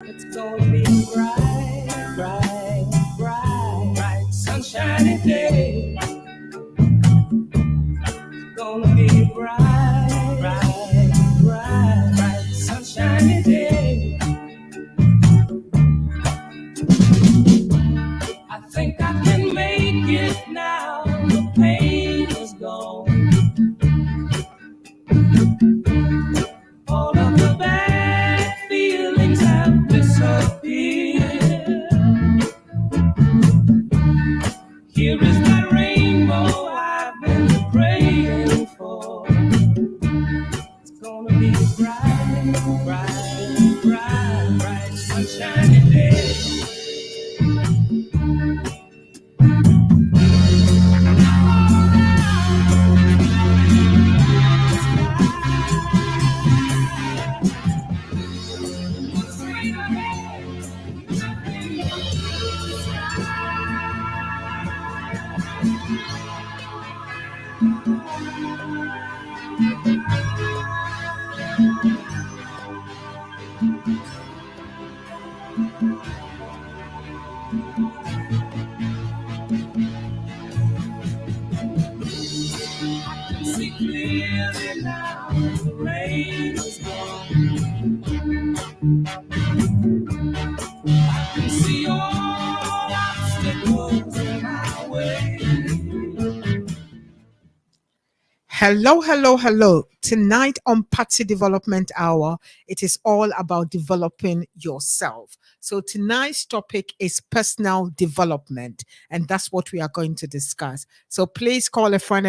It's gonna be bright, bright, bright, bright, sunshiny day. Gonna be bright, bright, bright, bright, sunshiny day. I think I can make it now. The pain is gone. All of the bad feelings have disappeared. Here is that rainbow I've been praying for. It's gonna be bright, bright, bright, bright, sunshiny day. See clearly now, the rain is gone. I can see all obstacles in my way. Hello, hello, hello. Tonight on Patsy Development Hour, it is all about developing yourself. So tonight's topic is personal development, and that's what we are going to discuss. So please call a friend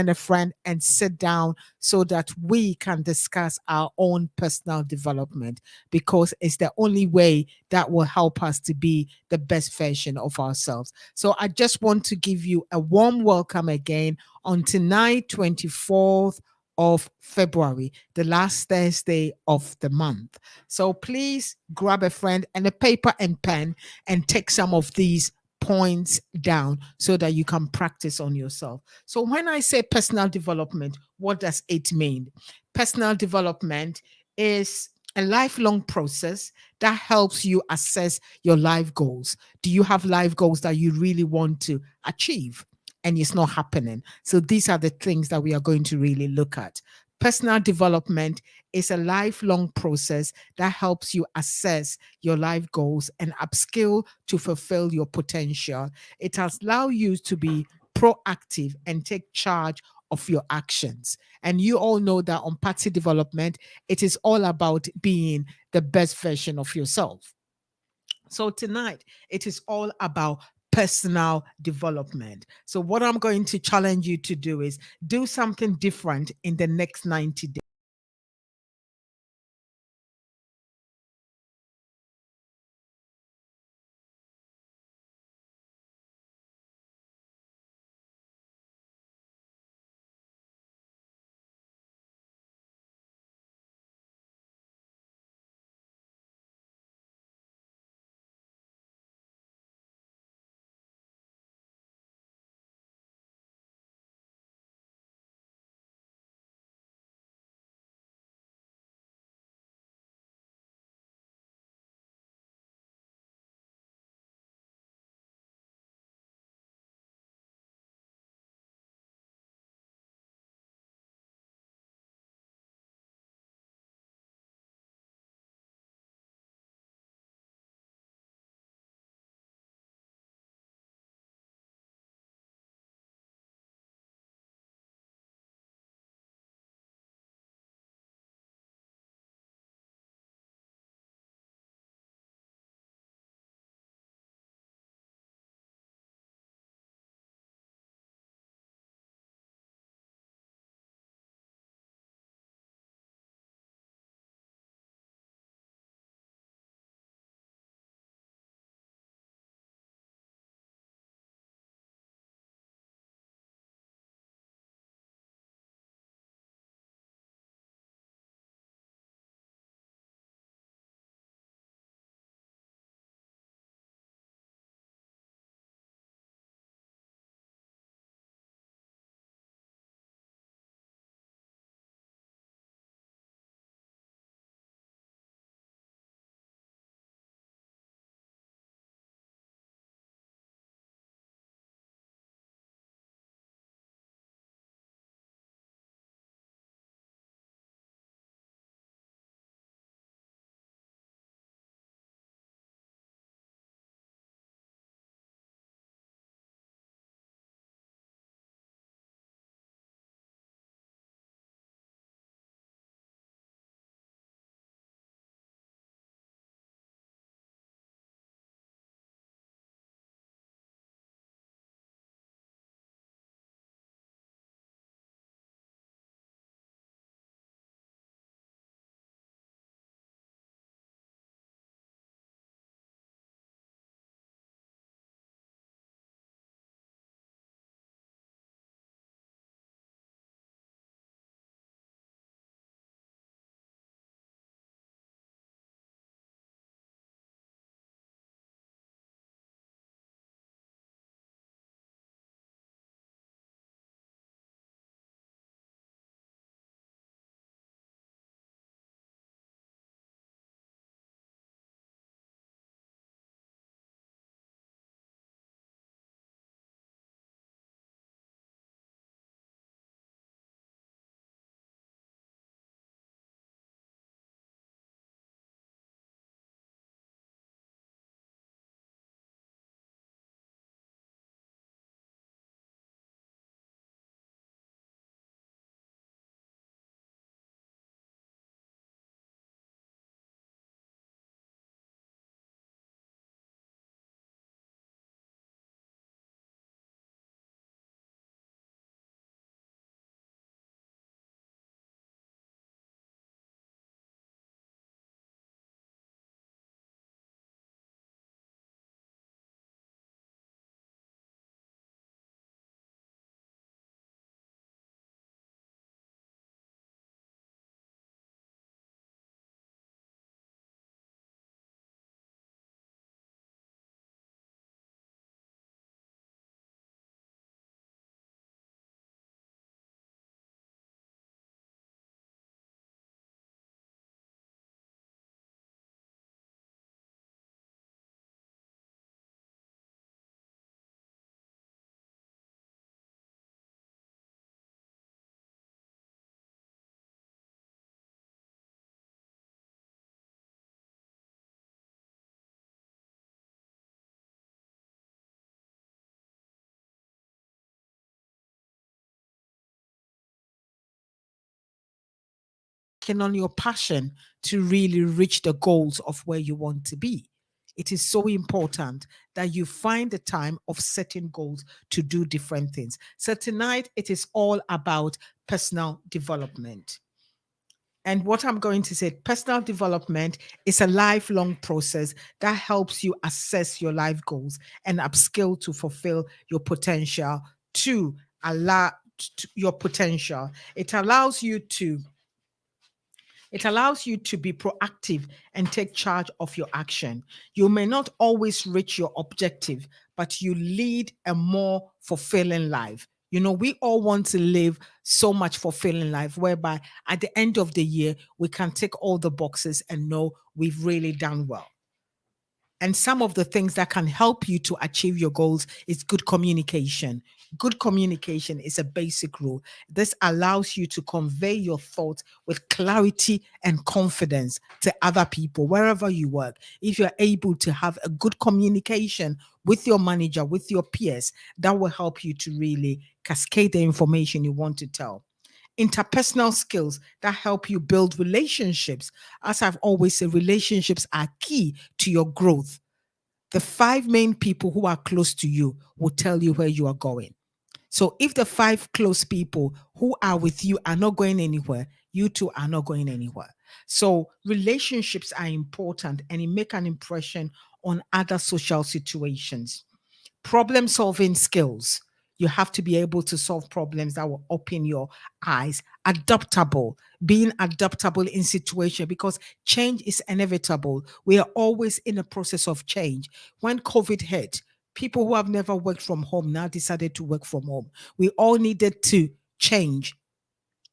and sit down so that we can discuss our own personal development because it's the only way that will help us to be the best version of ourselves. So I just want to give you a warm welcome again on tonight, 24th of February, the last Thursday of the month. So please grab a friend and a paper and pen and take some of these points down so that you can practice on yourself. So when I say personal development, what does it mean? Personal development is a lifelong process that helps you assess your life goals. Do you have life goals that you really want to achieve? And it's not happening. So these are the things that we are going to really look at. Personal development is a lifelong process that helps you assess your life goals and upskill to fulfill your potential. It allows you to be proactive and take charge of your actions. And you all know that on Patsy Development, it is all about being the best version of yourself. So tonight, it is all about personal development. So, what I'm going to challenge you to do is do something different in the next 90 days. working on your passion to really reach the goals of where you want to be. It is so important that you find the time of setting goals to do different things. So tonight, it is all about personal development. And what I'm going to say, personal development is a lifelong process that helps you assess your life goals and upskill to fulfill your potential to allow your potential. It allows you to be proactive and take charge of your action. You may not always reach your objective, but you lead a more fulfilling life. We all want to live so much fulfilling life whereby at the end of the year, we can tick all the boxes and know we've really done well. And some of the things that can help you to achieve your goals is good communication. Good communication is a basic rule. This allows you to convey your thoughts with clarity and confidence to other people wherever you work. If you're able to have a good communication with your manager, with your peers, that will help you to really cascade the information you want to tell. Interpersonal skills that help you build relationships. As I've always said, relationships are key to your growth. The five main people who are close to you will tell you where you are going. So if the five close people who are with you are not going anywhere, you two are not going anywhere. So relationships are important and it make an impression on other social situations. Problem solving skills. You have to be able to solve problems that will open your eyes. Adaptable, being adaptable in situation because change is inevitable. We are always in a process of change. When COVID hit, people who have never worked from home now decided to work from home. We all needed to change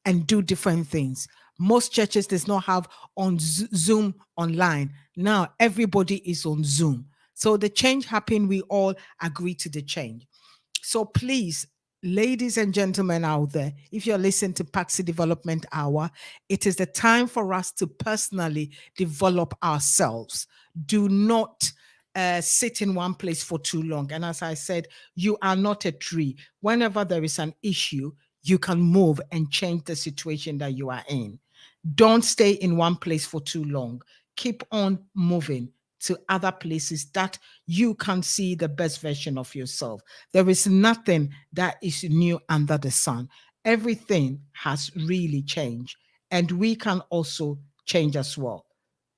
and do different things. Most churches does not have on Zoom online. Now everybody is on Zoom. So the change happened. We all agree to the change. So please, ladies and gentlemen out there, if you're listening to Patsy Development Hour, it is the time for us to personally develop ourselves. Do not sit in one place for too long. And as I said, you are not a tree. Whenever there is an issue, you can move and change the situation that you are in. Don't stay in one place for too long. Keep on moving to other places that you can see the best version of yourself. There is nothing that is new under the sun. Everything has really changed, and we can also change as well.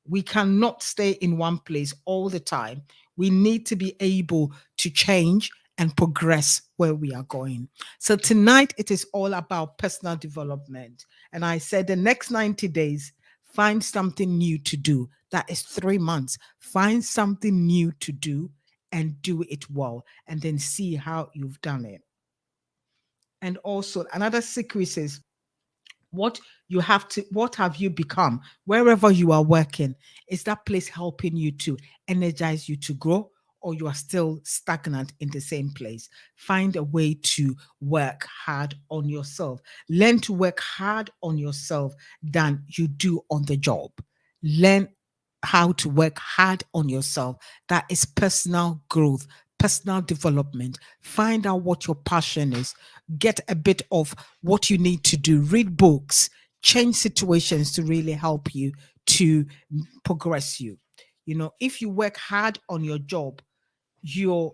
We cannot stay in one place all the time. We need to be able to change and progress where we are going. So tonight it is all about personal development. And I said the next 90 days, find something new to do. That is 3 months. Find something new to do and do it well, and then see how you've done it. And also, another secret is what have you become wherever you are working? Is that place helping you to energize you to grow, or you are still stagnant in the same place? Find a way to work hard on yourself. Learn to work hard on yourself than you do on the job. Learn how to work hard on yourself. That is personal growth, personal development. Find out what your passion is. Get a bit of what you need to do. Read books, change situations to really help you to progress you. If you work hard on your job, you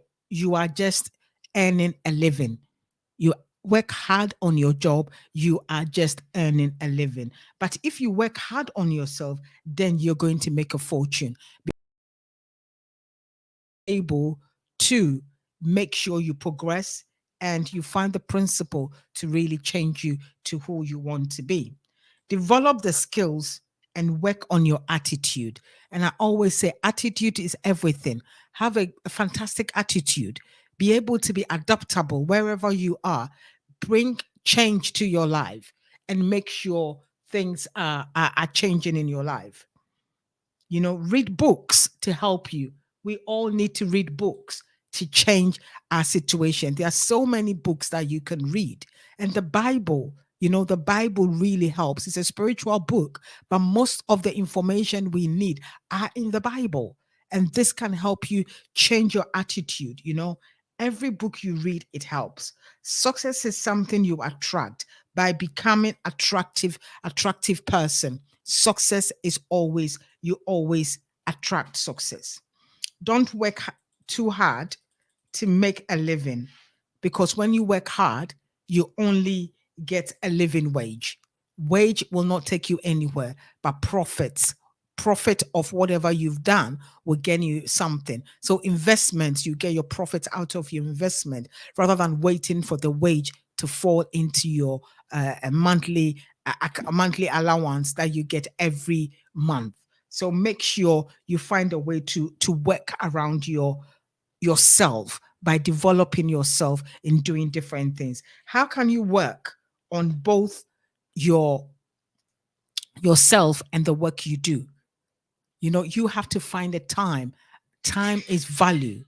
are just earning a living. You work hard on your job, you are just earning a living. But if you work hard on yourself, then you're going to make a fortune. Able to make sure you progress and you find the principle to really change you to who you want to be. Develop the skills and work on your attitude. And I always say attitude is everything. Have a fantastic attitude. Be able to be adaptable wherever you are. Bring change to your life and make sure things are changing in your life. Read books to help you. We all need to read books to change our situation. There are so many books that you can read. And the Bible really helps. It's a spiritual book, but most of the information we need are in the Bible. And this can help you change your attitude. Every book you read, it helps. Success is something you attract by becoming attractive person. Success is always, you always attract success. Don't work too hard to make a living, because when you work hard, you only get a living wage. Wage will not take you anywhere, but profit of whatever you've done will gain you something. So investments, you get your profit out of your investment rather than waiting for the wage to fall into your a monthly a monthly allowance that you get every month. So make sure you find a way to work around yourself by developing yourself in doing different things. How can you work on both your yourself and the work you do? You know, you have to find a time. Time is value.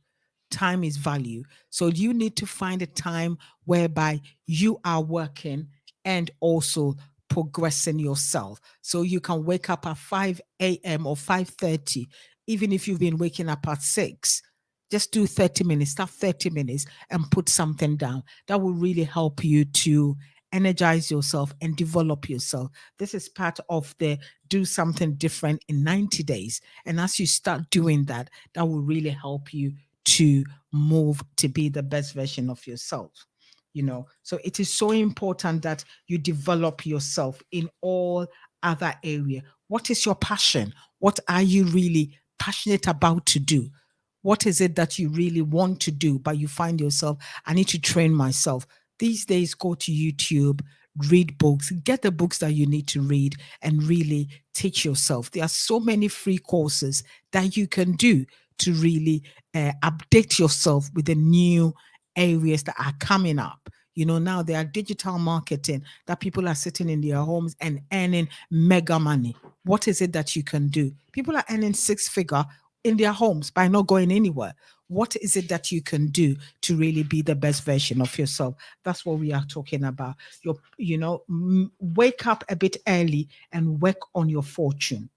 Time is value. So you need to find a time whereby you are working and also progressing yourself. So you can wake up at 5 a.m. or 5:30, even if you've been waking up at 6. Just do 30 minutes, start 30 minutes and put something down. That will really help you to energize yourself and develop yourself. This is part of the do something different in 90 days. And as you start doing that, that will really help you to move to be the best version of yourself. You know, so it is so important that you develop yourself in all other area. What is your passion? What are you really passionate about to do? What is it that you really want to do, but you find yourself, I need to train myself? These days, go to YouTube, read books, get the books that you need to read, and really teach yourself. There are so many free courses that you can do to really update yourself with the new areas that are coming up. You know, now there are digital marketing that people are sitting in their homes and earning mega money. What is it that you can do? People are earning six figure in their homes by not going anywhere. What is it that you can do to really be the best version of yourself? That's what we are talking about. Wake up a bit early and work on your fortune.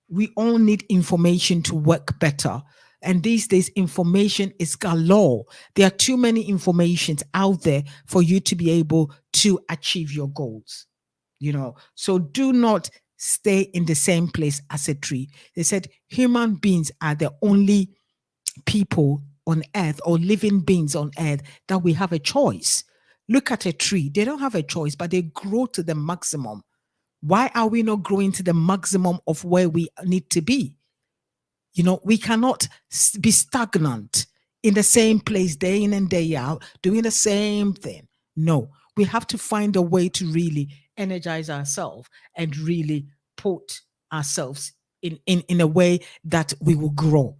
We all need information to work better. And these days, information is galore. There are too many informations out there for you to be able to achieve your goals. You know, so do not stay in the same place as a tree. They said human beings are the only people on earth or living beings on earth that we have a choice. Look at a tree. They don't have a choice, but they grow to the maximum. Why are we not growing to the maximum of where we need to be? You know, we cannot be stagnant in the same place day in and day out, doing the same thing. No, we have to find a way to really energize ourselves and really put ourselves in a way that we will grow,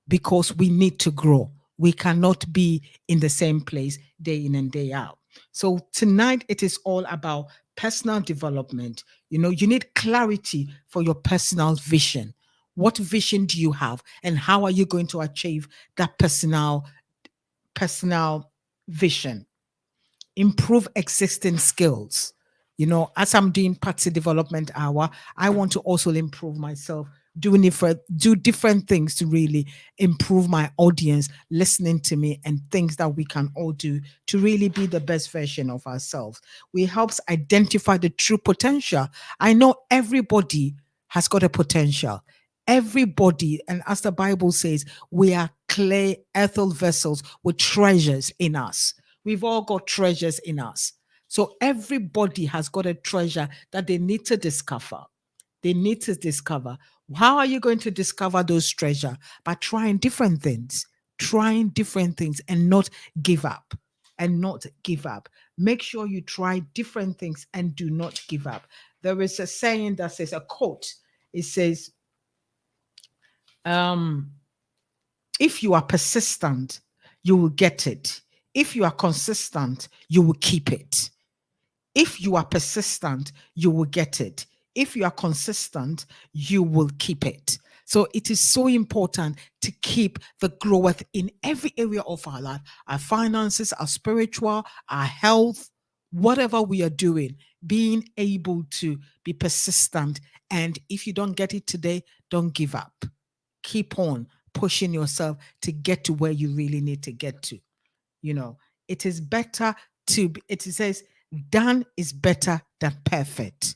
because we need to grow. We cannot be in the same place day in and day out. So tonight it is all about personal development. You know, you need clarity for your personal vision. What vision do you have, and how are you going to achieve that personal vision? Improve existing skills. You know, as I'm doing Patsy Development Hour, I want to also improve myself, do different things to really improve my audience listening to me, and things that we can all do to really be the best version of ourselves. We helps identify the true potential. I know everybody has got a potential. Everybody, and as the Bible says, we are clay earthen vessels with treasures in us. We've all got treasures in us. So everybody has got a treasure that they need to discover. They need to discover. How are you going to discover those treasure? By trying different things and not give up. And not give up. Make sure you try different things and do not give up. There is a saying that says, a quote. It says, um, if you are persistent, you will get it. If you are consistent, you will keep it. If you are persistent, you will get it. If you are consistent, you will keep it. So it is so important to keep the growth in every area of our life, our finances, our spiritual, our health, whatever we are doing, being able to be persistent. And if you don't get it today, don't give up. Keep on pushing yourself to get to where you really need to get to. You know, it is better it says, done is better than perfect.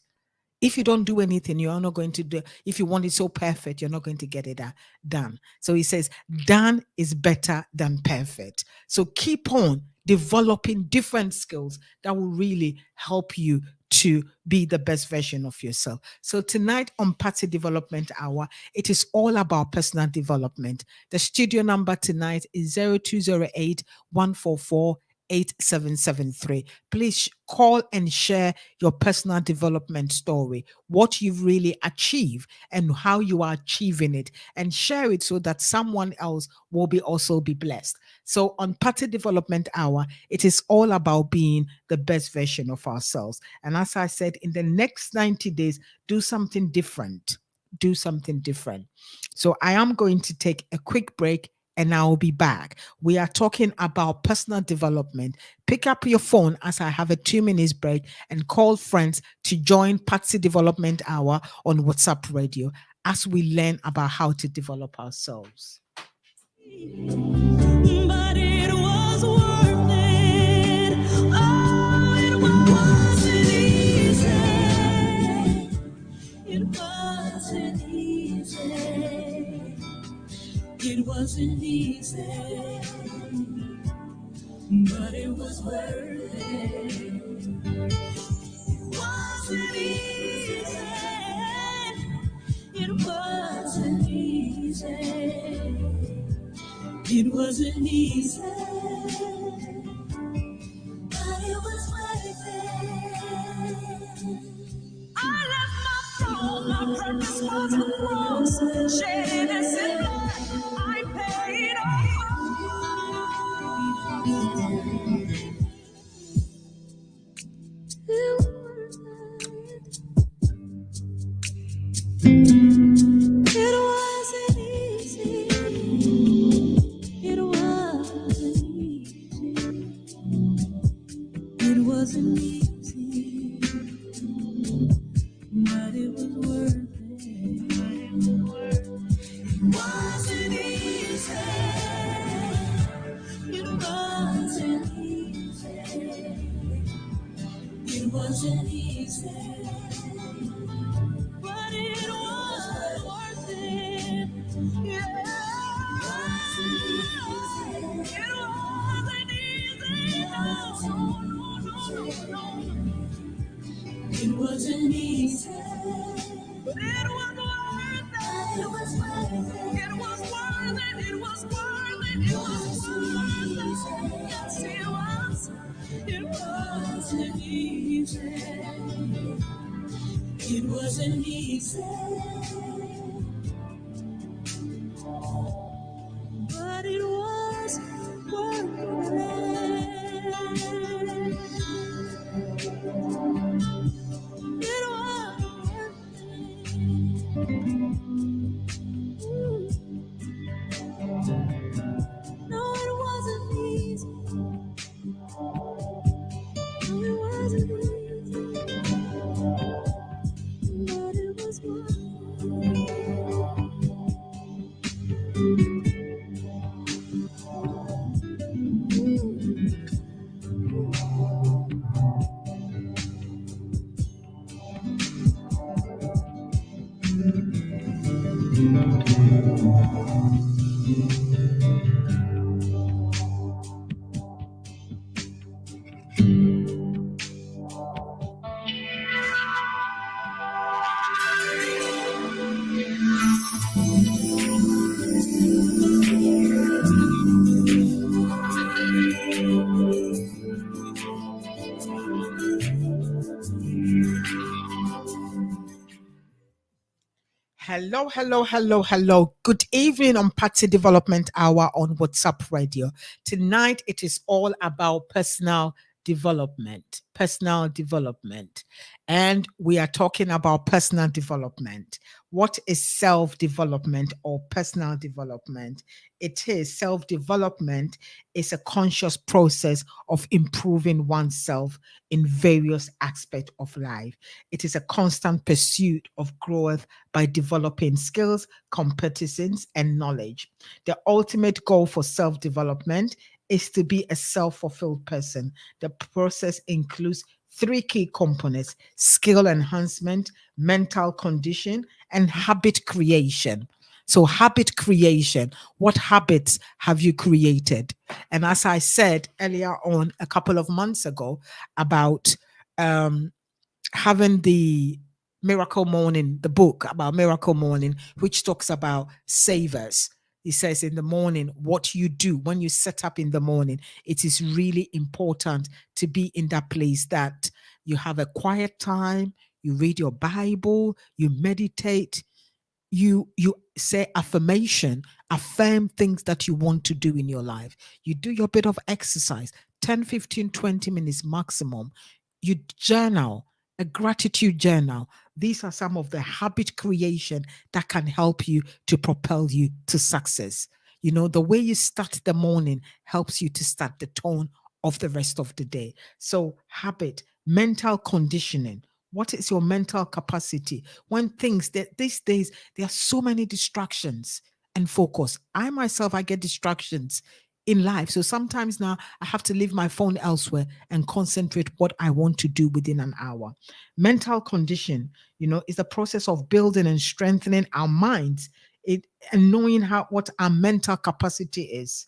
If you don't do anything, you're not going to do. If you want it so perfect, you're not going to get it done. So he says, done is better than perfect. So keep on developing different skills that will really help you to be the best version of yourself. So tonight on Patsy Development Hour, it is all about personal development. The studio number tonight is 0208 144 8773. Please call and share your personal development story, what you've really achieved and how you are achieving it, and share it so that someone else will be also be blessed. So on Party Development Hour, it is all about being the best version of ourselves. And as I said, in the next 90 days, do something different. Do something different. So I am going to take a quick break and I'll be back. We are talking about personal development. Pick up your phone as I have a 2 minutes break and call friends to join Patsy Development Hour on WhatsApp Radio as we learn about how to develop ourselves. But it was worth it. Oh, it wasn't easy. It wasn't easy. It wasn't easy, but it was worth it. It wasn't easy. It wasn't easy. It wasn't easy, but it was worth it. I left my throne, my purpose was the cross, shed innocent blood, I paid It wasn't easy. It wasn't easy. It wasn't easy, but it was worth it. It wasn't easy. It wasn't easy. It wasn't easy, but it was worth it. Yeah. It wasn't easy. No, no. It wasn't easy, but it was worth it. It was worth it. It was worth it. It was worth it. It was worth it. Yes, it was. It wasn't easy. It wasn't easy, but it was worth it. It was worth it. No, it wasn't easy. No, it wasn't easy, but it was worth Hello, hello, hello, hello. Good evening on Patsy Development Hour on WhatsApp Radio. Tonight, it is all about personal development. Personal development. And we are talking about personal development. What is self-development or personal development? It is self-development is a conscious process of improving oneself in various aspects of life. It is a constant pursuit of growth by developing skills, competencies, and knowledge. The ultimate goal for self-development is to be a self-fulfilled person. The process includes three key components: skill enhancement, mental condition, and habit creation. So, habit creation, what habits have you created? And as I said earlier on a couple of months ago about um, having the Miracle Morning, the book about Miracle Morning, which talks about savers. He says in the morning, what you do when you set up in the morning, it is really important to be in that place that you have a quiet time, you read your Bible, you meditate, you say affirmation, affirm things that you want to do in your life. You do your bit of exercise, 10, 15, 20 minutes maximum. You journal, a gratitude journal. These are some of the habit creation that can help you to propel you to success. You know, the way you start the morning helps you to start the tone of the rest of the day. So habit, mental conditioning, what is your mental capacity when things that these days there are so many distractions and focus? I myself, I get distractions in life. So sometimes now I have to leave my phone elsewhere and concentrate what I want to do within an hour. Mental condition, is the process of building and strengthening our minds. It and knowing how what our mental capacity is.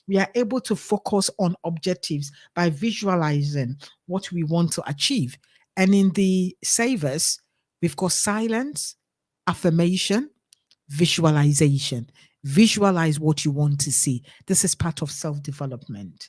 We are able to focus on objectives by visualizing what we want to achieve. And in the savers, we've got silence, affirmation, visualization. Visualize what you want to see. This is part of self development.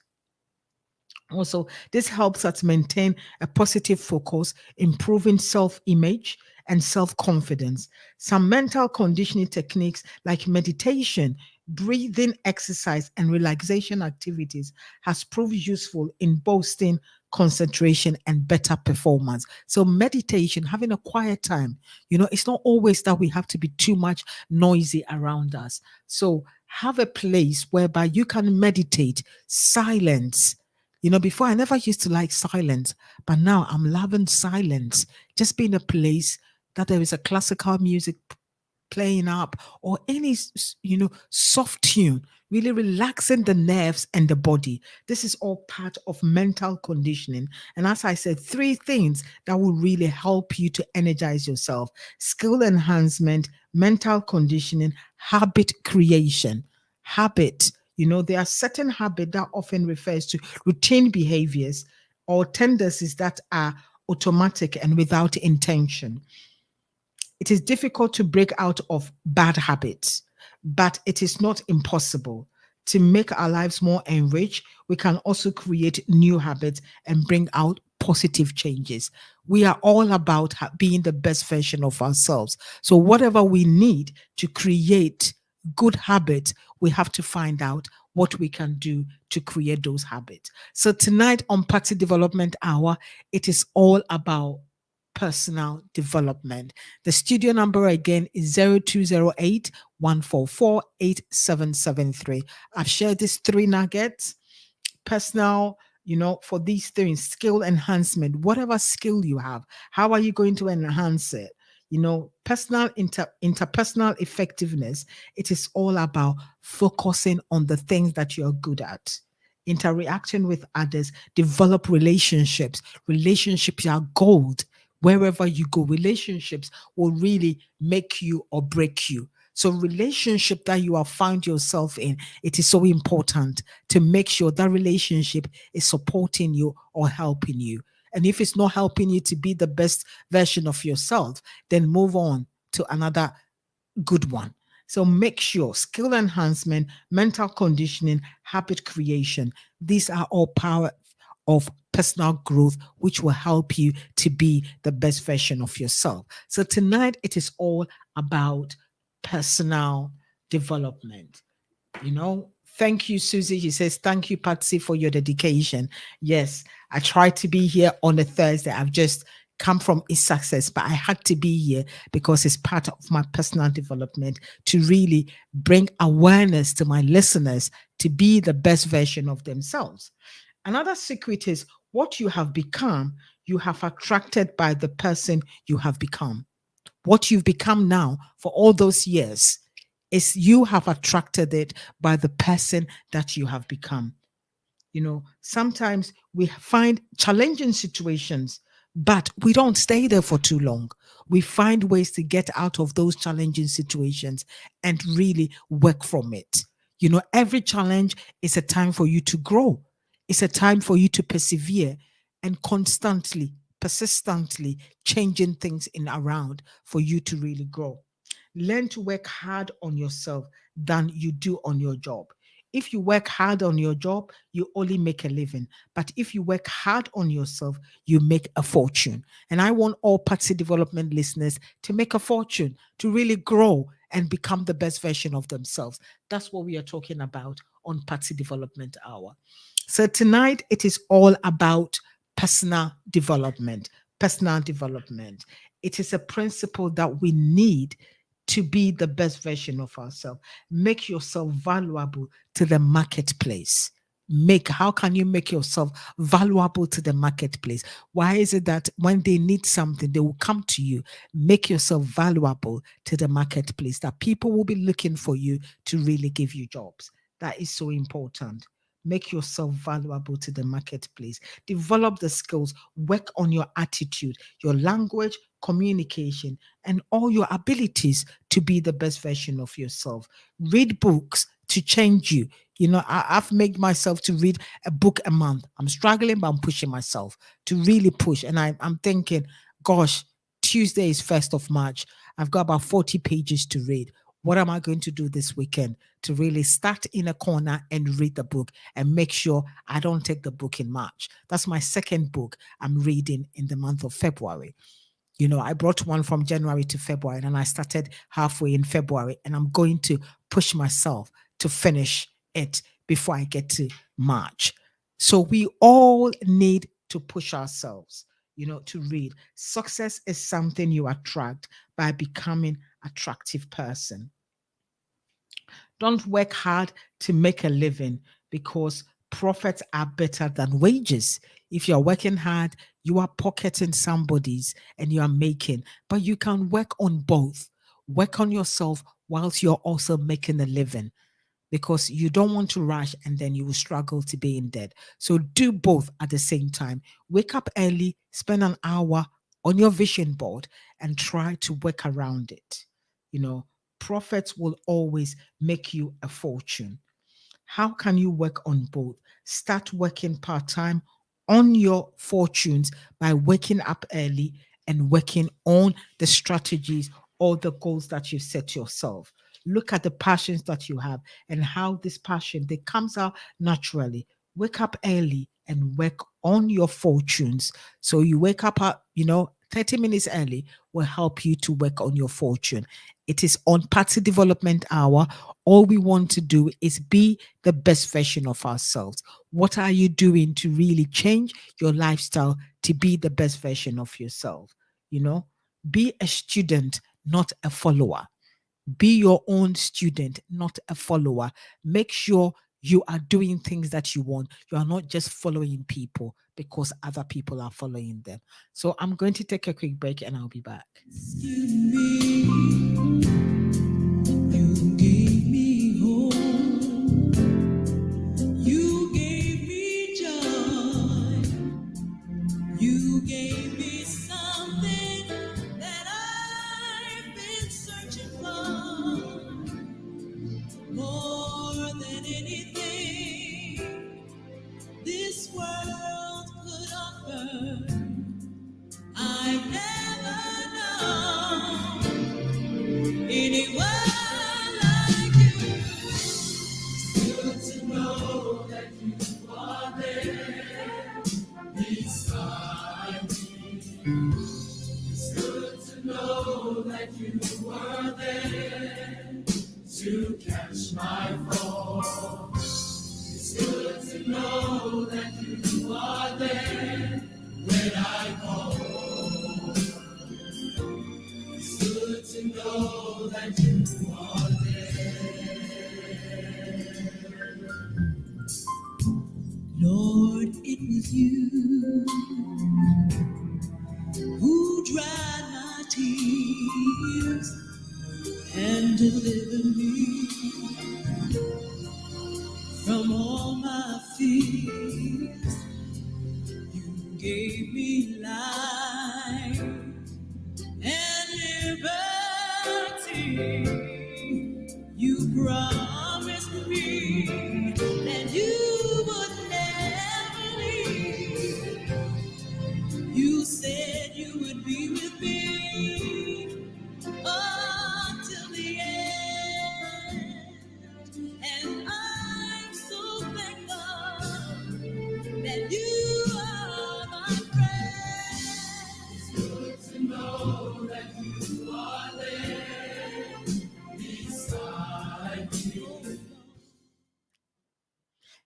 Also, this helps us maintain a positive focus, improving self image and self confidence. Some mental conditioning techniques like meditation, breathing exercise, and relaxation activities has proved useful in boosting concentration and better performance. So, meditation, having a quiet time, it's not always that we have to be too much noisy around us. So, have a place whereby you can meditate, silence. Before I never used to like silence, but now I'm loving silence. Just being a place that there is a classical music playing up or any soft tune, really relaxing the nerves and the body. This is all part of mental conditioning. And as I said, three things that will really help you to energize yourself: skill enhancement, mental conditioning, habit creation. Habit, there are certain habits that often refers to routine behaviors or tendencies that are automatic and without intention. It is difficult to break out of bad habits, but it is not impossible. To make our lives more enriched, we can also create new habits and bring out positive changes. We are all about being the best version of ourselves. So, whatever we need to create good habits, we have to find out what we can do to create those habits. So, tonight on Patsy Development Hour, it is all about personal development. The studio number again is 0208 144 8773. I've shared these three nuggets: personal, for these things, skill enhancement, whatever skill you have, how are you going to enhance it? Personal interpersonal effectiveness, it is all about focusing on the things that you're good at. Interaction with others, develop relationships. Relationships are gold. Wherever you go, relationships will really make you or break you. So, relationship that you have found yourself in, it is so important to make sure that relationship is supporting you or helping you. And if it's not helping you to be the best version of yourself, then move on to another good one. So make sure skill enhancement, mental conditioning, habit creation, these are all power of personal growth, which will help you to be the best version of yourself. So tonight it is all about personal development. Thank you, Susie. He says, thank you, Patsy, for your dedication. Yes, I try to be here on a Thursday. I've just come from a success, but I had to be here because it's part of my personal development to really bring awareness to my listeners to be the best version of themselves. Another secret is what you have become, you have attracted by the person you have become. What you've become now for all those years is you have attracted it by the person that you have become. Sometimes we find challenging situations But we don't stay there for too long. We find ways to get out of those challenging situations and really work from it. Every challenge is a time for you to grow. It's a time for you to persevere and constantly, persistently changing things in around for you to really grow. Learn to work hard on yourself than you do on your job. If you work hard on your job, you only make a living. But if you work hard on yourself, you make a fortune. And I want all Patsy Development listeners to make a fortune, to really grow and become the best version of themselves. That's what we are talking about on Patsy Development Hour. So tonight it is all about personal development. Personal development. It is a principle that we need to be the best version of ourselves. Make yourself valuable to the marketplace. How can you make yourself valuable to the marketplace? Why is it that when they need something, they will come to you? Make yourself valuable to the marketplace, that people will be looking for you to really give you jobs. That is so important. Make yourself valuable to the marketplace. Develop the skills, work on your attitude, your language, communication, and all your abilities to be the best version of yourself. Read books to change you. I've made myself to read a book a month. I'm struggling, but I'm pushing myself to really push. And I'm thinking, gosh, Tuesday is 1st of March. I've got about 40 pages to read. What am I going to do this weekend to really start in a corner and read the book and make sure I don't take the book in March? That's my second book I'm reading in the month of February. I brought one from January to February and I started halfway in February, and I'm going to push myself to finish it before I get to March. So we all need to push ourselves, to read. Success is something you attract by becoming attractive person. Don't work hard to make a living, because profits are better than wages. If you're working hard, you are pocketing somebody's and you are making, but you can work on both. Work on yourself whilst you're also making a living, because you don't want to rush and then you will struggle to be in debt. So do both at the same time. Wake up early, spend an hour on your vision board and try to work around it. You know, Profits will always make you a fortune. How can you work on both? Start working part time on your fortunes by waking up early and working on the strategies or the goals that you set yourself. Look at the passions that you have and how this passion that comes out naturally. Wake up early and work on your fortunes. So you wake up at, 30 minutes early will help you to work on your fortune. It is on Patsy Development Hour. All we want to do is be the best version of ourselves. What are you doing to really change your lifestyle to be the best version of yourself? Be a student, not a follower. Be your own student, not a follower. Make sure you are doing things that you want. You are not just following people because other people are following them. So I'm going to take a quick break and I'll be back. You gave me hope. You gave me joy. You gave me something that I've been searching for. More than anything this world could offer, I've never known anyone like you. It's good to know that you are there beside me. It's good to know that you are there to catch my fall. It's good to know that you are there when I call. It's good to know that you are there. Lord, it was you who dried my tears and delivered me from all my fears. You gave me life And I'm so thankful that you are my friend. It's good to know that you are there beside me.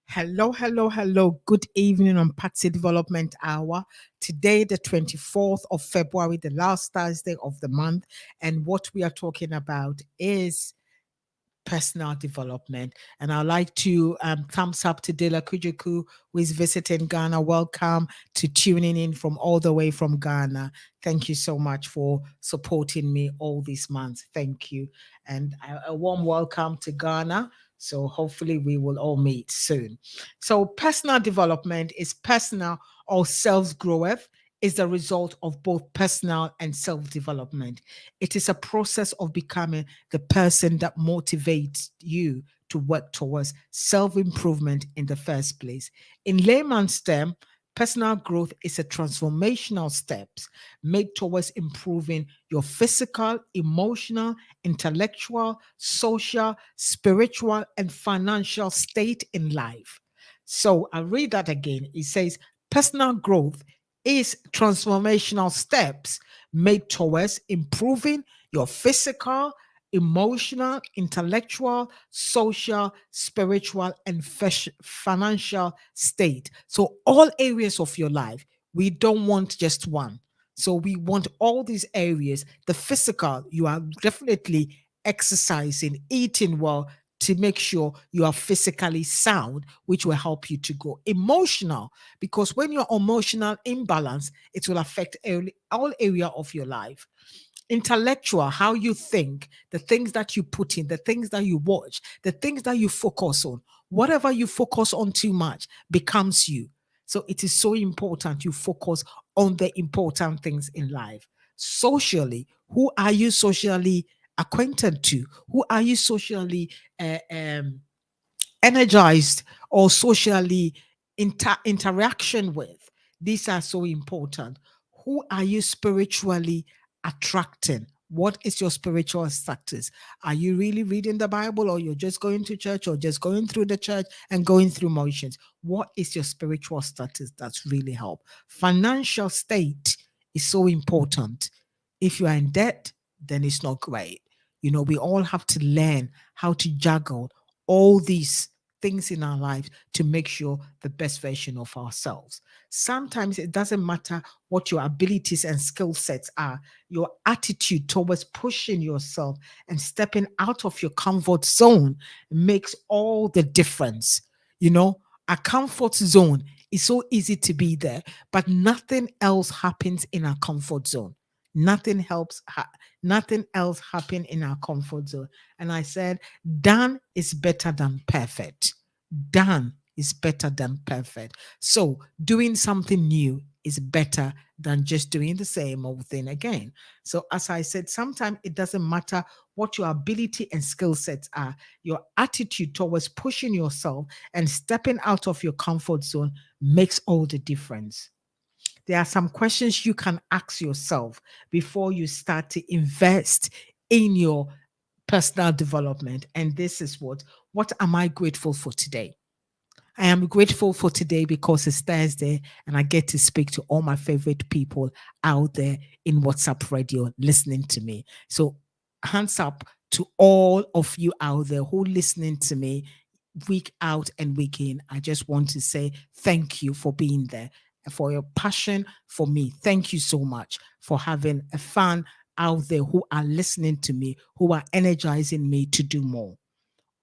Hello, hello, hello. Good evening on Patsy Development Hour. Today, the 24th of February, the last Thursday of the month. And what we are talking about is personal development. And I'd like to thumbs up to Dela Kujiku, who is visiting Ghana. Welcome to tuning in from all the way from Ghana. Thank you so much for supporting me all these months. Thank you. And a warm welcome to Ghana. So hopefully we will all meet soon. So personal development is personal or self-growth is the result of both personal and self-development. It is a process of becoming the person that motivates you to work towards self improvement in the first place. In layman's term, personal growth is a transformational steps made towards improving your physical, emotional, intellectual, social, spiritual, and financial state in life. So I read that again. It says personal growth is transformational steps made towards improving your physical, emotional, intellectual, social, spiritual, and financial state. So, all areas of your life, we don't want just one. So, we want all these areas. The physical, you are definitely exercising, eating well to make sure you are physically sound, which will help you to grow. Emotional, because when you're emotional imbalance, it will affect all area of your life. Intellectual, how you think, the things that you put in, the things that you watch, the things that you focus on. Whatever you focus on too much becomes you. So it is so important you focus on the important things in life. Socially, who are you socially acquainted to? Who are you socially energized or socially interaction with? These are so important. Who are you spiritually attracting? What is your spiritual status? Are you really reading the Bible, or you're just going to church, or just going through the church and going through motions? What is your spiritual status? That's really help. Financial state is so important. If you are in debt, then it's not great. We all have to learn how to juggle all these things in our lives to make sure the best version of ourselves. Sometimes it doesn't matter what your abilities and skill sets are, your attitude towards pushing yourself and stepping out of your comfort zone makes all the difference. A comfort zone is so easy to be there, but nothing else happens in our comfort zone. Nothing helps. Nothing else happen in our comfort zone. And I said, done is better than perfect. Done is better than perfect. So doing something new is better than just doing the same old thing again. So as I said, sometimes it doesn't matter what your ability and skill sets are. Your attitude towards pushing yourself and stepping out of your comfort zone makes all the difference. There are some questions you can ask yourself before you start to invest in your personal development. And this is what am I grateful for today? I am grateful for today because it's Thursday and I get to speak to all my favorite people out there in WhatsApp radio listening to me. So, hands up to all of you out there who listening to me week out and week in. I just want to say thank you for being there and for your passion for me. Thank you so much for having a fan out there who are listening to me, who are energizing me to do more.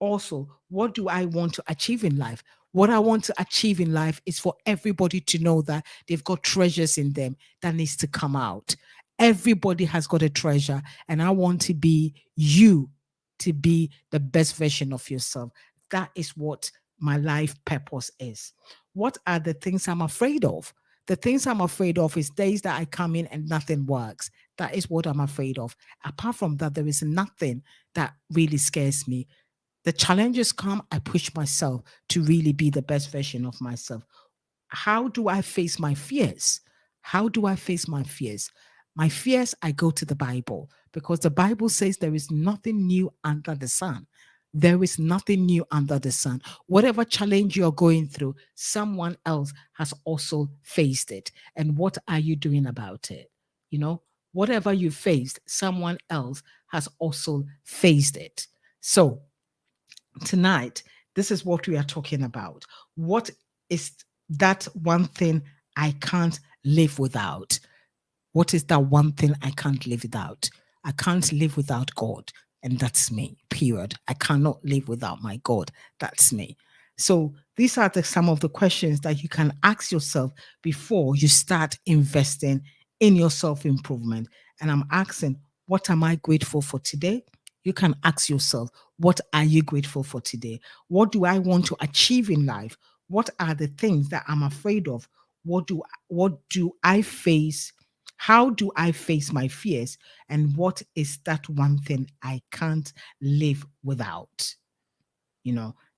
Also, what do I want to achieve in life? What I want to achieve in life is for everybody to know that they've got treasures in them that needs to come out. Everybody has got a treasure, and I want to be you to be the best version of yourself. That is what my life purpose is. What are the things I'm afraid of? The things I'm afraid of is days that I come in and nothing works. That is what I'm afraid of. Apart from that, there is nothing that really scares me. The challenges come, I push myself to really be the best version of myself. How do I face my fears? How do I face my fears? My fears, I go to the Bible because the Bible says there is nothing new under the sun. There is nothing new under the sun. Whatever challenge you're going through, someone else has also faced it. And what are you doing about it? You know, whatever you faced, someone else has also faced it. So, tonight, this is what we are talking about. What is that one thing I can't live without? What is that one thing I can't live without? I can't live without God, and that's me, period. I cannot live without my God. That's me. So these are some of the questions that you can ask yourself before you start investing in your self improvement. And I'm asking, what am I grateful for today? You can ask yourself, what are you grateful for today? What do I want to achieve in life? What are the things that I'm afraid of? What do I face? How do I face my fears? And what is that one thing I can't live without?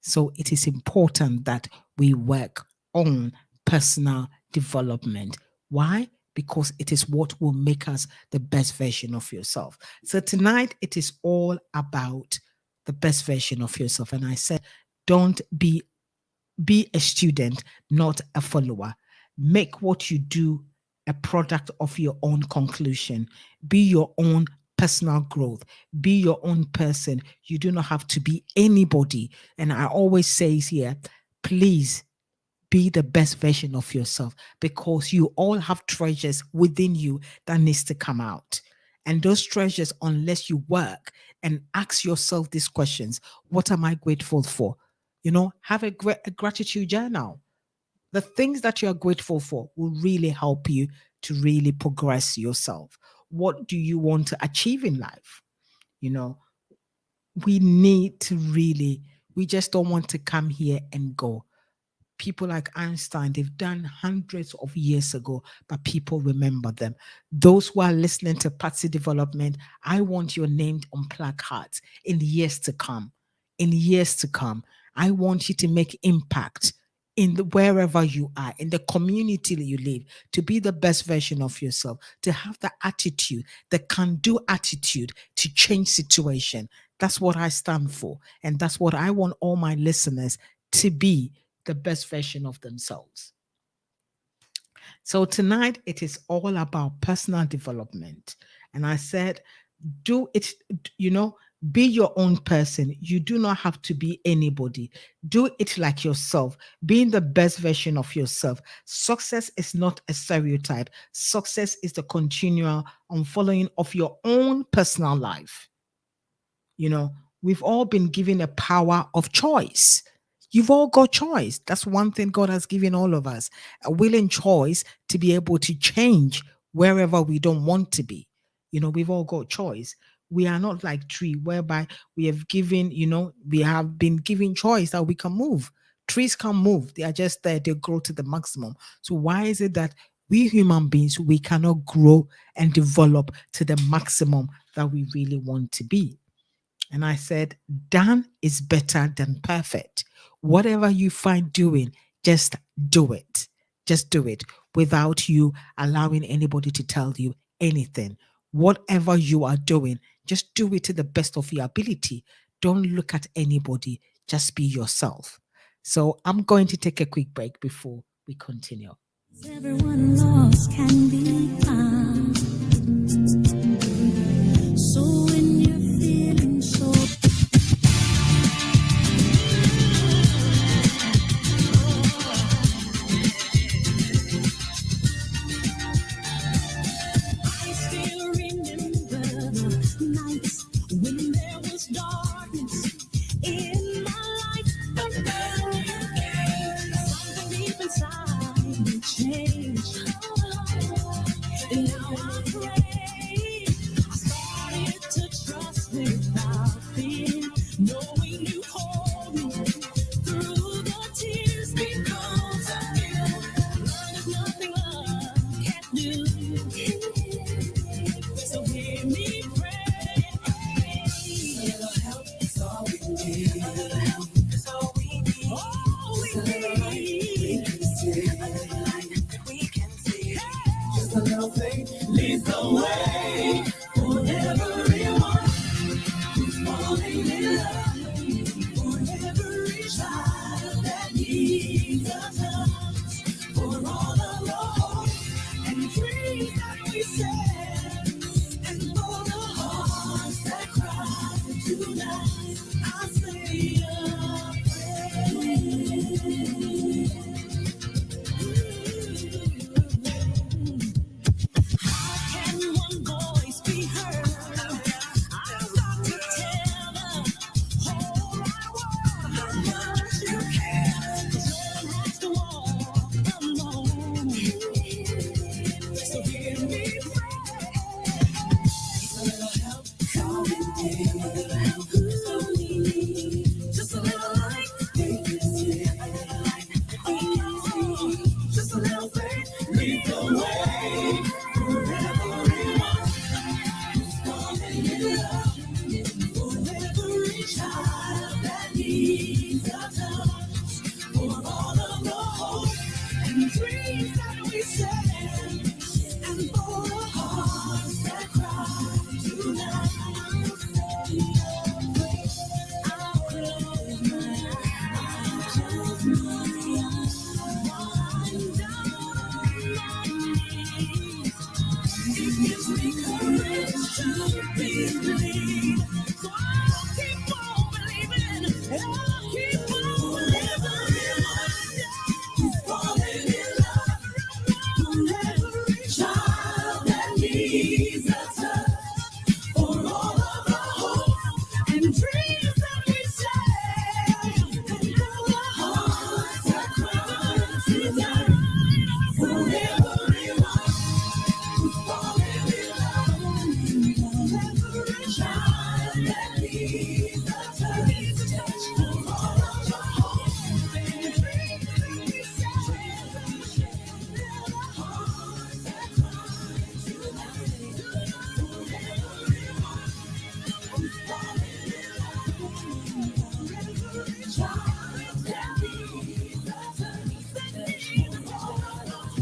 So it is important that we work on personal development. Why? Because it is what will make us the best version of yourself. So tonight it is all about the best version of yourself. And I said, don't be a student, not a follower. Make what you do a product of your own conclusion. Be your own personal growth. Be your own person. You do not have to be anybody. And I always say here, please be the best version of yourself, because you all have treasures within you that needs to come out. And those treasures, unless you work and ask yourself these questions, what am I grateful for? Have a gratitude journal. The things that you are grateful for will really help you to really progress yourself. What do you want to achieve in life? You know, we need to really, we just don't want to come here and go. People like Einstein, they've done hundreds of years ago, but people remember them. Those who are listening to Patsy Development, I want your name on placards in years to come. In years to come, I want you to make impact wherever you are, in the community that you live, to be the best version of yourself, to have the attitude, the can-do attitude to change situation. That's what I stand for, and that's what I want all my listeners to be, the best version of themselves. So tonight it is all about personal development. And I said, do it, be your own person. You do not have to be anybody. Do it like yourself, being the best version of yourself. Success is not a stereotype. Success is the continual unfollowing of your own personal life. We've all been given a power of choice. You've all got choice. That's one thing God has given all of us, a willing choice to be able to change wherever we don't want to be. We've all got choice. We are not like tree whereby we have been given choice that we can move. Trees can't move. They are just there. They grow to the maximum. So why is it that we human beings, we cannot grow and develop to the maximum that we really want to be? And I said, done is better than perfect. Whatever you find doing, just do it. Just do it without you allowing anybody to tell you anything. Whatever you are doing, just do it to the best of your ability. Don't look at anybody. Just be yourself. So I'm going to take a quick break before we continue. Everyone lost can be found. So when you're feeling so I still remember the nights when there was darkness in my life. Something deep inside me changed. And now I pray. I started to trust without fear, knowing you hold me through the tears because of you. There's nothing love can't do. So hear me pray. A little help is all we need. A little help is all we need. All we need. A little light that we can see. Just a little faith leads the way for everyone who's falling in love. we stand, and for the hearts that cry tonight, I say a prayer. Can one voice be heard? I've got to tell the whole wide world how much you care. 'Cause no one has to walk alone. So hear me pray. Just a little help coming in. A little help is all we need. Just a little light, we can see. A little light, we can see. Just a little faith, lead the way. For everyone falling in love. For every child that needs a touch. For all of the hope and dreams that we send. And for the hearts that cry tonight, I'll close my eyes, close my eyes, wind down on my knees. It gives me courage to believe. So I'll keep on believing, and I'll keep on living. Falling in love with every child that needs a touch. For all of the hope and dreams that we share, and all the hearts that cry tonight. For everyone falling in love with every child that needs a touch. For all of the hope and dreams that we share, and all the hearts that cry tonight. For everyone falling in love with every child that needs a touch. For all of the hope.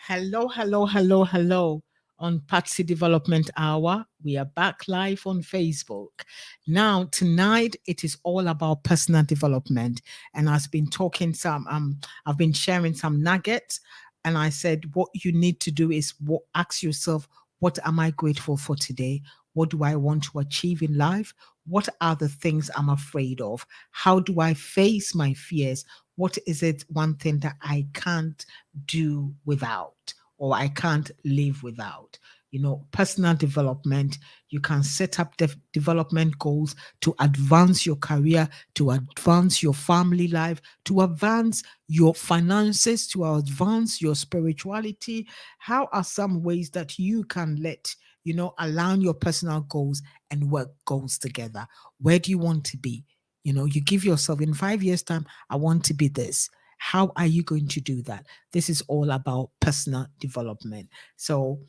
Hello, hello, hello, hello. On Patsy Development Hour, we are back live on Facebook. Now, tonight it is all about personal development, and I've been sharing some nuggets, and I said what you need to do is ask yourself, what am I grateful for today? What do I want to achieve in life? What are the things I'm afraid of? How do I face my fears? What is it one thing that I can't do without, or I can't live without? Personal development, you can set up development goals to advance your career, to advance your family life, to advance your finances, to advance your spirituality. How are some ways that you can align your personal goals and work goals together? Where do you want to be? You give yourself, in 5 years' time, I want to be this. How are you going to do that? This is all about personal development. So,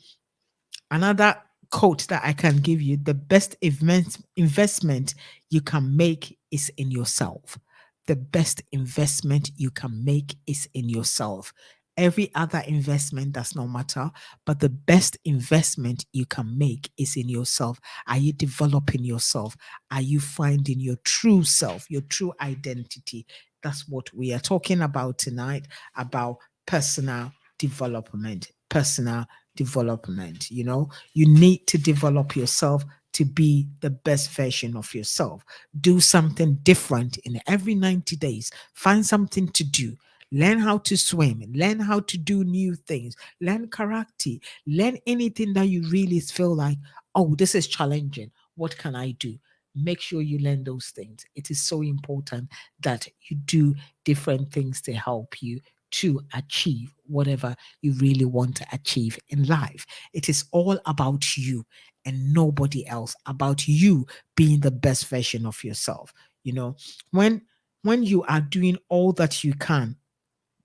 another quote that I can give you: the best investment you can make is in yourself. The best investment you can make is in yourself. Every other investment does not matter, but the best investment you can make is in yourself. Are you developing yourself? Are you finding your true self, your true identity? That's what we are talking about tonight, about personal development. Personal development. You need to develop yourself to be the best version of yourself. Do something different in every 90 days. Find something to do. Learn how to swim, learn how to do new things, learn karate, learn anything that you really feel like, oh, this is challenging. What can I do? Make sure you learn those things. It is so important that you do different things to help you to achieve whatever you really want to achieve in life. It is all about you and nobody else, about you being the best version of yourself. You know, when when you are doing all that you can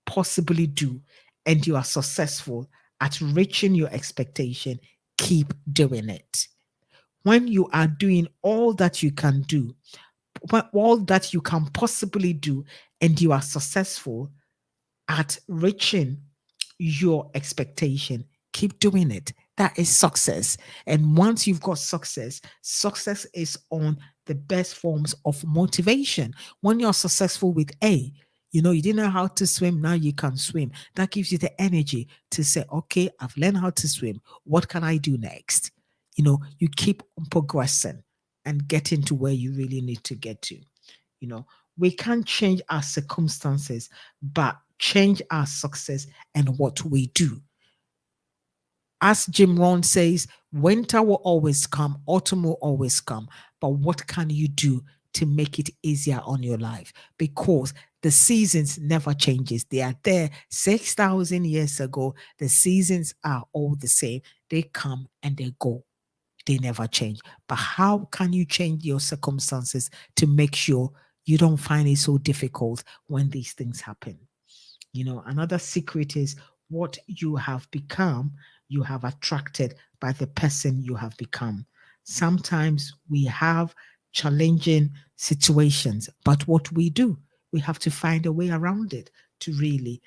possibly do and you are successful at reaching your expectation, keep doing it. When you are doing all that you can do, all that you can possibly do, and you are successful at reaching your expectation, keep doing it. That is success. And once you've got success, success is on the best forms of motivation. When you're successful with A, you didn't know how to swim, now you can swim. That gives you the energy to say, okay, I've learned how to swim. What can I do next? You keep on progressing and getting to where you really need to get to. You know, we can't change our circumstances, but change our success and what we do. As Jim Rohn says, winter will always come, autumn will always come. But what can you do to make it easier on your life? Because the seasons never changes. They are there 6,000 years ago. The seasons are all the same. They come and they go. They never change. But how can you change your circumstances to make sure you don't find it so difficult when these things happen? Another secret is what you have become, you have attracted by the person you have become. Sometimes we have challenging situations, but what we do, we have to find a way around it to really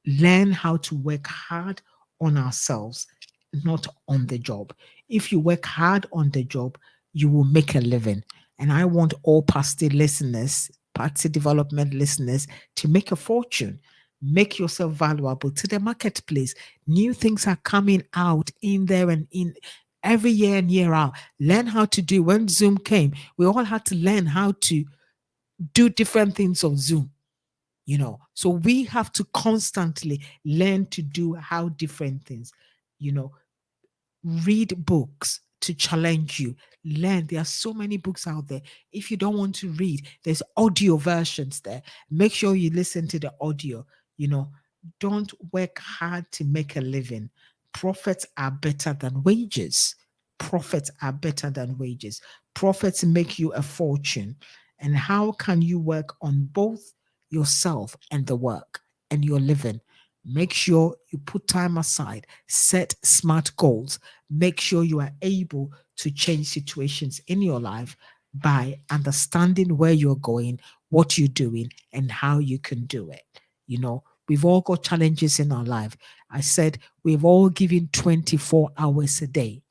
learn how to work hard on ourselves, not on the job. If you work hard on the job, you will make a living. And I want all Patsy development listeners to make a fortune. Make yourself valuable to the marketplace. New things are coming out in there and in every year and year out. Learn how to do. When Zoom came, we all had to learn how to do different things on Zoom. So we have to constantly learn to do how different things. you know Read books to challenge you. Learn. There are so many books out there. If you don't want to read, there's audio versions there. Make sure you listen to the audio. You know, don't work hard to make a living. Profits are better than wages. Profits are better than wages. Profits make you a fortune. And how can you work on both yourself and the work and your living? Make sure you put time aside, set smart goals, make sure you are able to change situations in your life by understanding where you're going, what you're doing, and how you can do it. We've all got challenges in our life. I said we've all given 24 hours a day.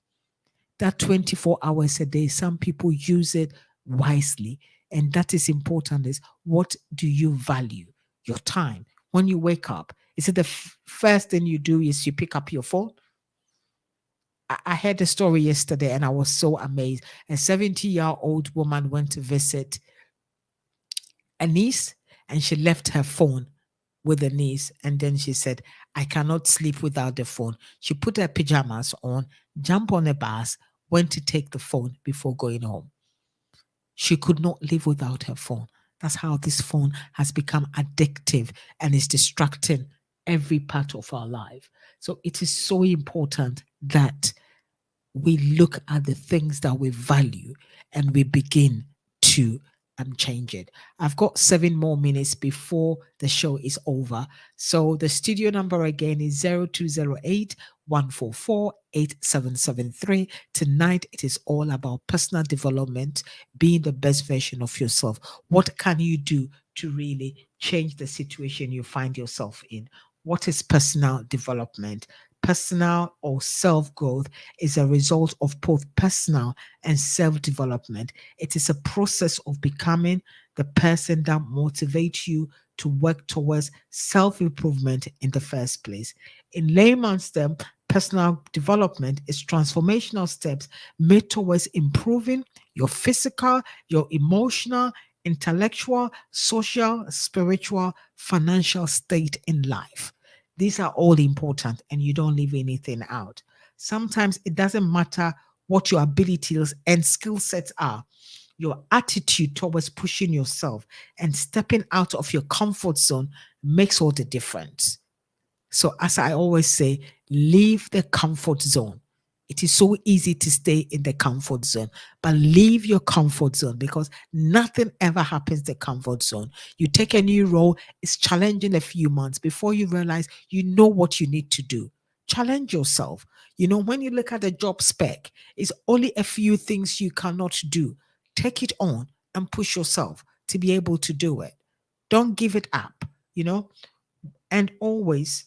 That 24 hours a day, some people use it wisely. And that is important is what do you value? Your time. When you wake up, is it the first thing you do is you pick up your phone? I heard a story yesterday and I was so amazed. A 70-year-old woman went to visit a niece and she left her phone with the niece. And then she said, I cannot sleep without the phone. She put her pajamas on, jumped on a bus, went to take the phone before going home. She could not live without her phone. That's how this phone has become addictive and is distracting every part of our life. So it is so important that we look at the things that we value and we begin to change it. I've got 7 more minutes before the show is over. So the studio number again is 0208 144 8773. Tonight, it is all about personal development, being the best version of yourself. What can you do to really change the situation you find yourself in? What is personal development? Personal or self growth is a result of both personal and self development. It is a process of becoming the person that motivates you to work towards self improvement in the first place. In layman's term, personal development is transformational steps made towards improving your physical, your emotional, intellectual, social, spiritual, financial state in life. These are all important and you don't leave anything out. Sometimes it doesn't matter what your abilities and skill sets are. Your attitude towards pushing yourself and stepping out of your comfort zone makes all the difference. So, as I always say, leave the comfort zone. It is so easy to stay in the comfort zone, but leave your comfort zone because nothing ever happens in the comfort zone. You take a new role, it's challenging a few months before you realize you know what you need to do. Challenge yourself. When you look at the job spec, it's only a few things you cannot do. Take it on and push yourself to be able to do it. Don't give it up. You know, and always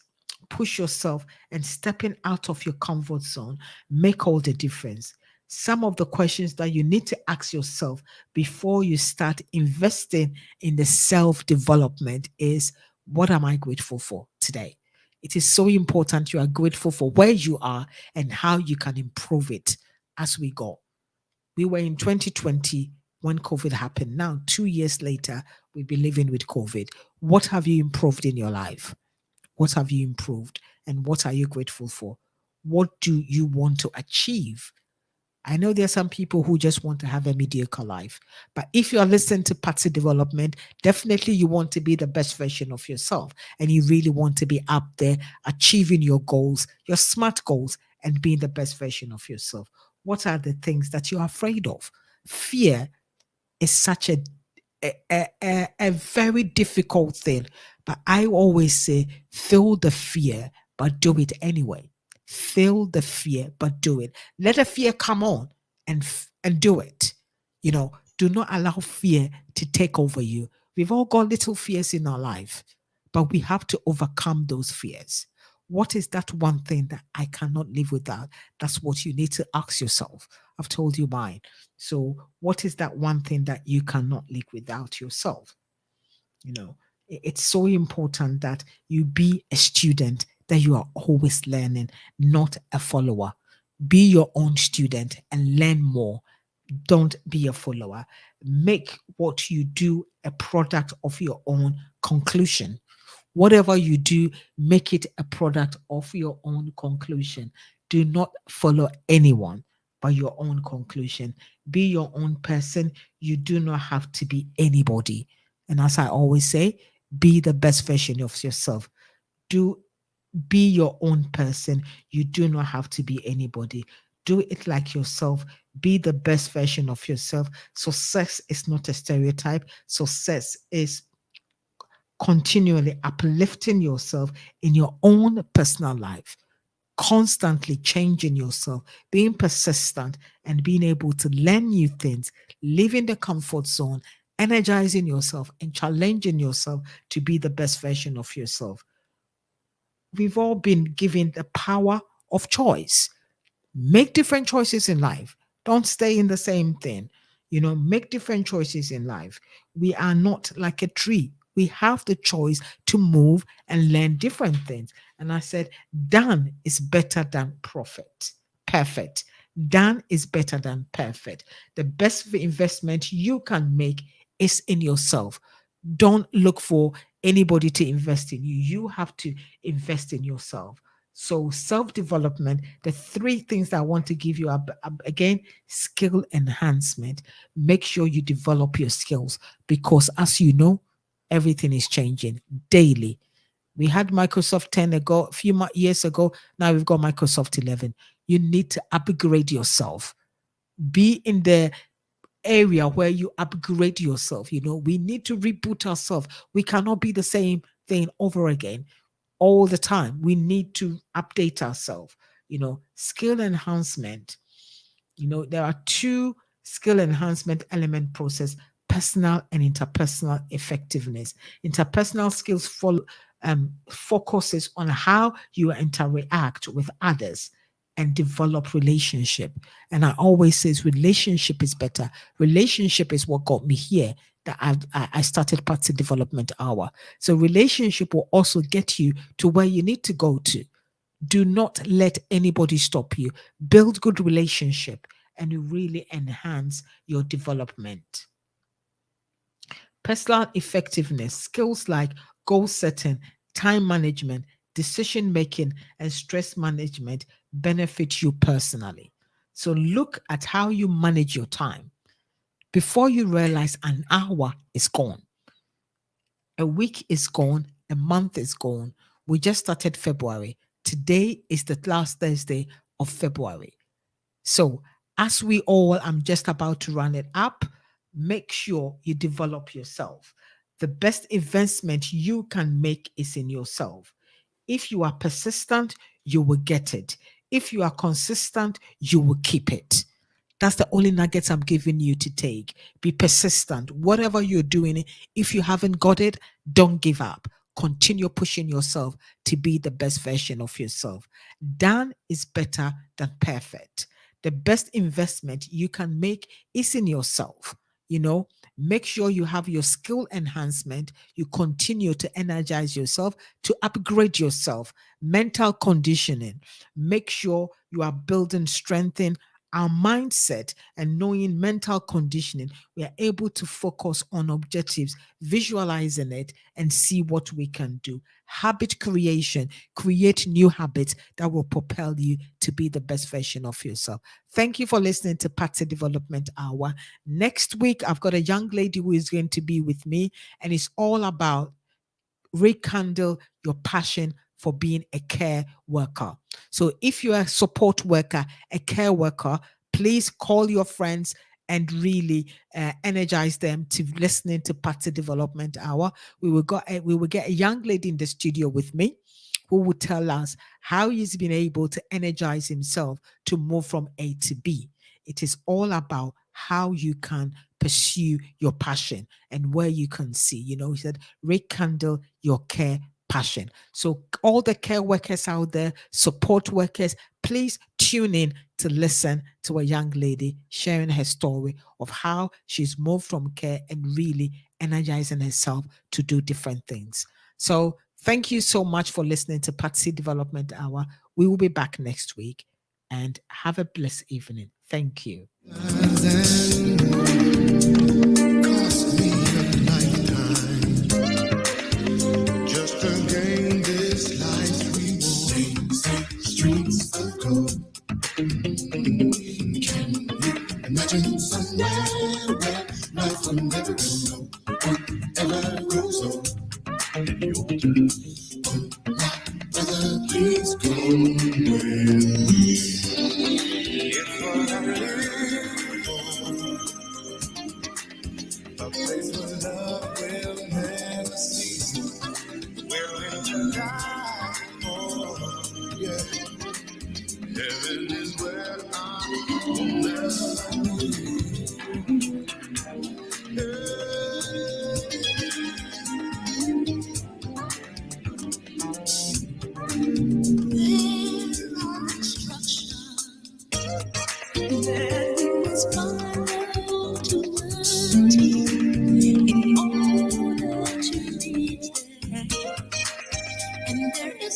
push yourself and stepping out of your comfort zone make all the difference. Some of the questions that you need to ask yourself before you start investing in the self development is, what am I grateful for today? It is so important you are grateful for where you are and how you can improve it as we go. We were in 2020 when COVID happened. Now, 2 years later, we've been living with COVID. What have you improved in your life? What have you improved? And what are you grateful for? What do you want to achieve? I know there are some people who just want to have a mediocre life. But if you are listening to Patsy Development, definitely you want to be the best version of yourself. And you really want to be up there achieving your goals, your smart goals, and being the best version of yourself. What are the things that you're afraid of? Fear is such a very difficult thing. But I always say, feel the fear, but do it anyway. Feel the fear, but do it. Let the fear come on and do it. Do not allow fear to take over you. We've all got little fears in our life, but we have to overcome those fears. What is that one thing that I cannot live without? That's what you need to ask yourself. I've told you mine. So, what is that one thing that you cannot live without yourself? It's so important that you be a student, that you are always learning, not a follower. Be your own student and learn more. Don't be a follower. Make what you do a product of your own conclusion. Whatever you do, make it a product of your own conclusion. Do not follow anyone but your own conclusion. Be your own person. You do not have to be anybody. And as I always say, be the best version of yourself. Do be your own person. You do not have to be anybody. Do it like yourself. Be the best version of yourself. Success is not a stereotype. Success is continually uplifting yourself in your own personal life, constantly changing yourself, being persistent, and being able to learn new things, leaving the comfort zone, energizing yourself, and challenging yourself to be the best version of yourself. We've all been given the power of choice. Make different choices in life. Don't stay in the same thing. Make different choices in life. We are not like a tree. We have the choice to move and learn different things. And I said, done is better than perfect. Done is better than perfect. The best investment you can make is in yourself. Don't look for anybody to invest in you. You have to invest in yourself. So, self development, the three things that I want to give you are, again, skill enhancement. Make sure you develop your skills because, as you know, everything is changing daily. We had Microsoft 10 ago, a few years ago. Now we've got Microsoft 11. You need to upgrade yourself. Be in the area where you upgrade yourself. We need to reboot ourselves. We cannot be the same thing over again all the time. We need to update ourselves. Skill enhancement. There are two skill enhancement element process: personal and interpersonal effectiveness. Interpersonal skills focuses on how you interact with others and develop relationship. And I always say relationship is better. Relationship is what got me here, that I started Patsy Development Hour. So relationship will also get you to where you need to go to. Do not let anybody stop you. Build good relationship and you really enhance your development. Personal effectiveness, skills like goal setting, time management, decision making, and stress management benefit you personally. So look at how you manage your time. Before you realize, an hour is gone, a week is gone, a month is gone. We just started February. Today is the last Thursday of February. So, as we all, I'm just about to run it up. Make sure you develop yourself. The best investment you can make is in yourself. If you are persistent, you will get it. If you are consistent, you will keep it. That's the only nuggets I'm giving you to take. Be persistent. Whatever you're doing, if you haven't got it, don't give up. Continue pushing yourself to be the best version of yourself. Done is better than perfect. The best investment you can make is in yourself. You know, make sure you have your skill enhancement. You continue to energize yourself, to upgrade yourself. Mental conditioning. Make sure you are building, strengthening our mindset and knowing mental conditioning. We are able to focus on objectives, visualizing it, and see what we can do. Habit creation, create new habits that will propel you to be the best version of yourself. Thank you for listening to Patsy Development Hour. Next week, I've got a young lady who is going to be with me, and it's all about rekindle your passion for being a care worker. So if you're a support worker, a care worker, please call your friends and really energize them to listening to Party Development Hour. We will get a young lady in the studio with me who will tell us how he's been able to energize himself to move from A to B. It is all about how you can pursue your passion and where you can see. He said, rekindle your care passion. So, all the care workers out there, support workers, please tune in to listen to a young lady sharing her story of how she's moved from care and really energizing herself to do different things. So, thank you so much for listening to Patsy Development Hour. We will be back next week, and have a blessed evening. Thank you. Cost me a lifetime just to gain this life's reward. Streets of gold. Can you imagine somewhere where life will never grow, ever grow so? Brother, please go with me. It's what I live for. A place where love will never cease. We're willing to die for. Yeah. Heaven is where I will never be.